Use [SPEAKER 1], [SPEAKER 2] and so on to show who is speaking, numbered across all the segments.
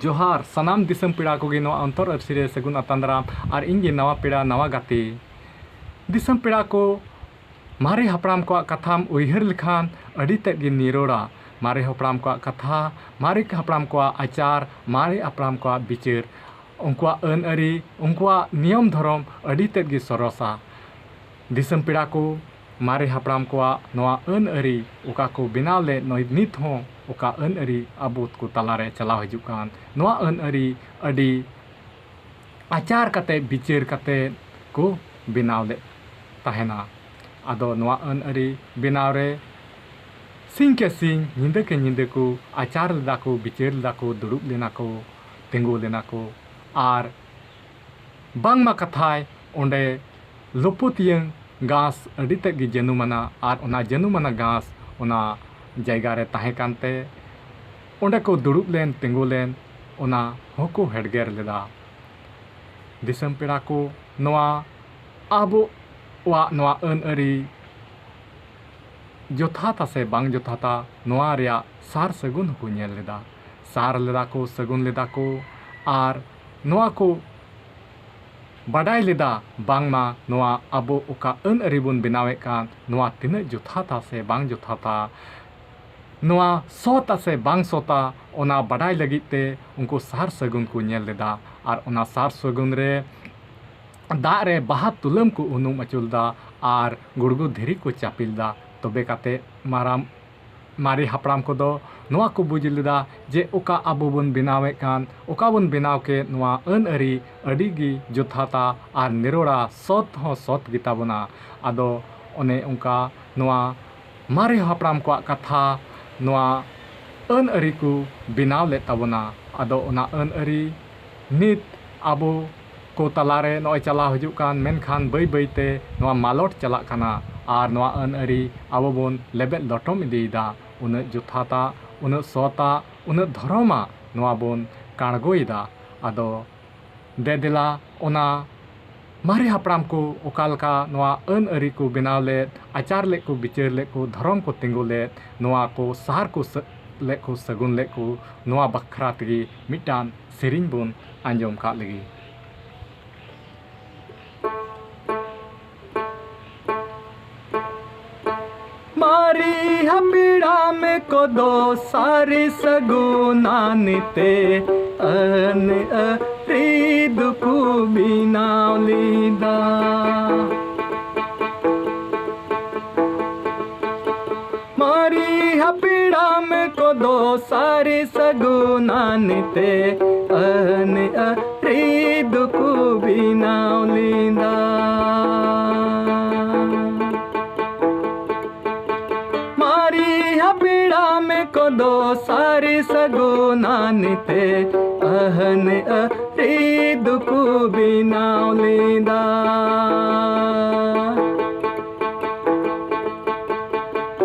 [SPEAKER 1] जोहार सनाम दिसम पीड़ा को नो अंतर अरसी सगुन अतंदराम और इंगे नवा पीड़ा नवा गाते दिसम पीड़ा को मारे हपड़ाम को कथाम उयहर लिखान अड़ी तेज गे निरोड़ा मारे हपड़ाम को कथा मारे हपड़ाम को आचार मारे हपड़ाम को बिचार उनका अन अरी उनका नियम धर्म अड़ी तेज गे सरसा दिसम पीड़ा को मारे हपड़ाम को नवा अन अरी उका को बनाव ले नित हों उका अन अरी अबूत को तलारे चलाव हजुकान नवा अन अरी अड़ी आचार कते बिचार कते को बनाव ले तहना आदो नवा अन अरी बनाव रे सिंह के सिंह निंदे के निंदे को आचार लेदा को बिचार लेदा को दुड़ुब लेना को तिंगु लेना को आर बांगमा कथाय ओंडे लोपुतियंग घास अड़ी तेज गे जनुमाना और ओना जनुमाना घास ओना जायगा रे ताहे कानते ओंडे को दुड़ुब लेन तिंगु लेन ओना होको हेडगेर लेदा दिसम पेड़ा को नवा आबो वा नवा अन अरी जोथाता से बांग जोथाता नवा रिया सार सगुन को नेल लेदा सार लेदा को सगुन लेदा को आर नवा को बाडाय लेदा बांगमा नवा आबो उका अन अरी बुन बनावे कान नवा तिना जोथाता से बांग जोथाता नवा सोता से बांग सोता ओना बाडाय लगिते उनको सार सगुन को नेल लेदा और ओना सार सगुन रे दा रे बाहा तुलम को उनुम अचुलदा और गुड़गु धीरी को चापिलदा तबे काते माराम मारे हपड़ाम को दो नवा को बुझ लेदा जे उका आबो बन बनावे कान उका बन बनाव के नवा अन अरी अड़ी गी जोथाता और निरोड़ा सत हो सत गिता बना आदो ओने उनका नवा मारे हपड़ाम को कथा नवा अन अरी को बनाव ले ताबना आदो ओना अन अरी नित आबो को तलारे नॉय चला हजुकान मेनखान बै बैते नवा मालोट चला खाना और नवा अन अरी आबो बन लेबेद लटम इदीदा उन जोथाता उन सोता उन धर्मा नवा बन काणगोयदा आदो दे दिला ओना मारे हपड़ाम को ओकालका नवा अन अरी को बनाव ले आचार ले को बिचार ले को धर्म को तिंगु ले नवा को सार को ले को सगुन ले को नवा बखरा तगी मिटान सेरिंग बन आंजम का लगी मारी हपीड़ा में को दो सारी सगुनानिते अन अरी दुकु बिनाव लीदा मारी हपीड़ा में को दो सारी सगुनानिते अन अरी दुकु बिनाव लीदा पीड़ा में को दो सारी सगुनानिते अहन अरी दुकु बिनाव लीदा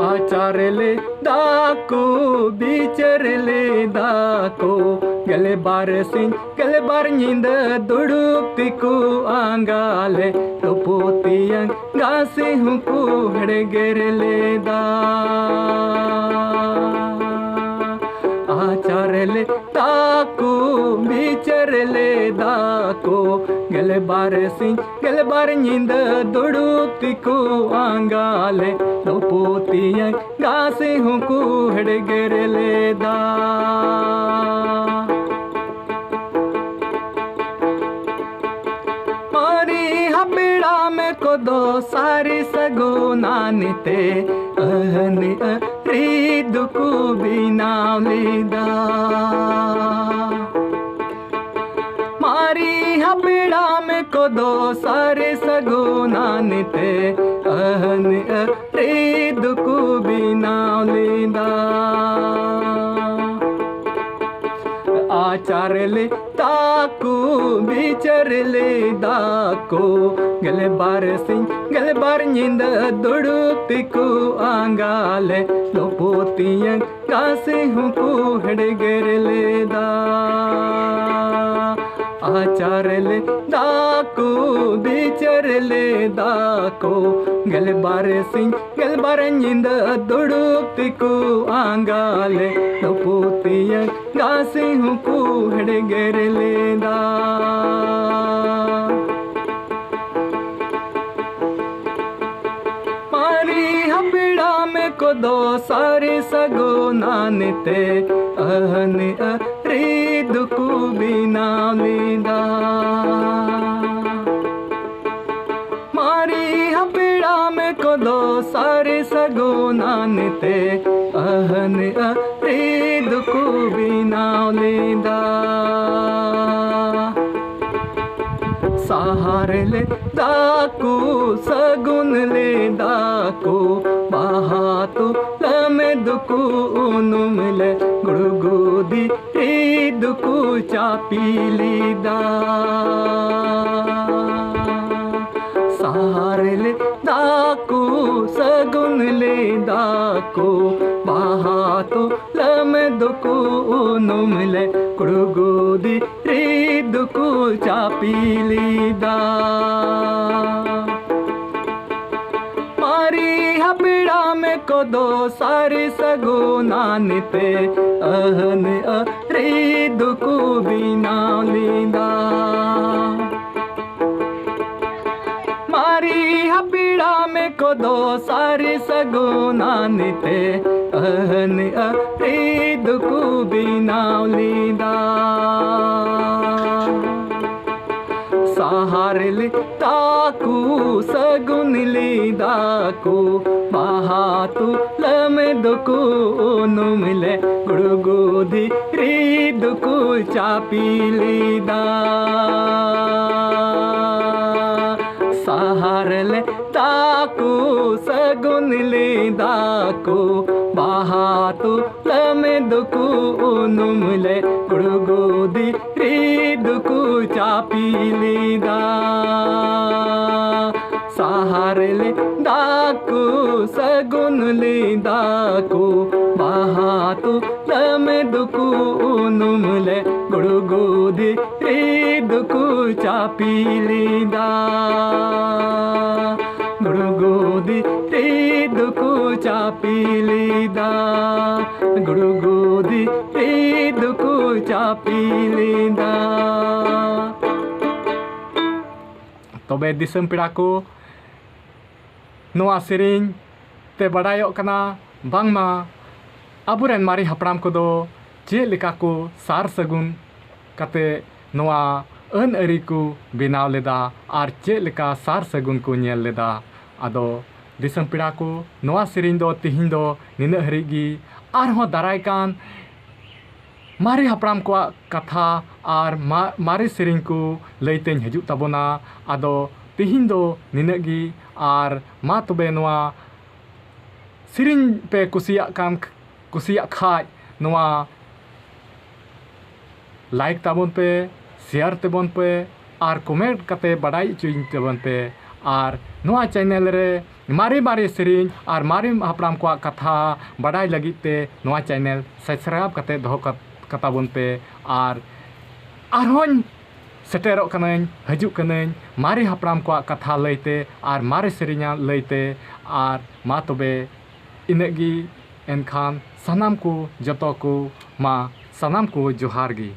[SPEAKER 1] आचार ले दाको बिचर ले दाको गले बार सिंह गले बार नींद दुड़ुक तिकु आंगाले लोपोतियं गासे हुकु हड़गेर लेदा आचार ले दाको बिचर ले दाको गले बार सिंह गले बार नींद दुड़ुक तिकु आंगाले लोपोतियं गासे हुकु हड़गेर लेदा हपीड़ा में को दो सारी सगुनानिते अहन अरी दुकु बिनाव लीदा मारी हपीड़ा में को दो सारी सगुनानिते अहन अरी दुकु बिनाव लीदा आचार ले ताको बिचर ले दाको गले बार सिंह गले बार नींद दुड़ुक तिकु आंगाले लोपोतियं गासे हुकु हड़गेर लेदा आचार ले दाको को बिचर लेदा को गेलबारे सिंह गेलबारे नींद दुड़ुब तिको आंगाले तपुतिया गासी हूँ को हेडगेर लेदा को दो सारे सगो नानते अहने रीद को बिना लेदा मारी हपेड़ा में को दो सारे सगो नानते अहने रीद को बिना लेदा सहारे ले दाको सगुन ले दाको बाहातो लमे दुकु उनुमले गुड़गुदी दुकु चापीली दा सहारे ले दाको सगुन ले दाको बाहातो लमे दुकु उनुमले गुड़गुदी दुकु चापीली दा मारी हपेड़ा में को दो सारे सगो नानते अहन दुकु बिना लीदा मारी हपेड़ा में को दो सारे सगो नानते अहन दुकु बिना लीदा सहारे ले ताकू सगुन ले दाको बाहातु लमे दुकु नुमले गुड़गुदी दुकु चापीली दा सहारे ले ताकू सगुन ले दाको बाहातु लमे दुकु नुमले गुड़गुदी दुकु चापीली दा सहारे ले दाको सगुन ले दाको बाहातु लमे दुकु नुमले गुड़गुदी दुकु चापीली दा गुड़गुदी दुकु चापीली दा गुड़गुदी दुकु चापीली दा तबे दिसम पेड़ा को नोआ सेरिंग ते बड़ायोक कना बांगमा अबुरेन मारी हपड़ाम को दो चे लेका को सार सगुन कते नोआ अन अरी को बेनाव लेदा आर चे लेका सार सगुन को नेल लेदा आदो दिसम पेड़ा को नोआ सेरिंग दो तिहिं दो निना हरिगी आर हो दाराय कान मारी हपड़ाम को कथा आर मारी सेरिंग को लैते हजू तबोना आदो तिहिं दो निनगी आर मा तबे नोआ सेरिंग पे कुसिया खाज नोआ लाइक ताबोन पे शेयर तेबोन पे आर कमेंट कते बड़ाई चुइन तेबोन पे आर नोआ चैनल रे मारी सेरिंग आर मारी हपड़ाम को कथा बड़ाई लगी ते नोआ चैनल सब्सक्राइब कते दोहो कताबोन पे आर आरहों सेटेरों कनाइन हजूक कनाइन मारी हपड़ाम को कथा लैते आर मारी सेरिंगा लैते आर मा तबे इनगी एनखान सनाम को जतो को मा सनाम को जोहार गी।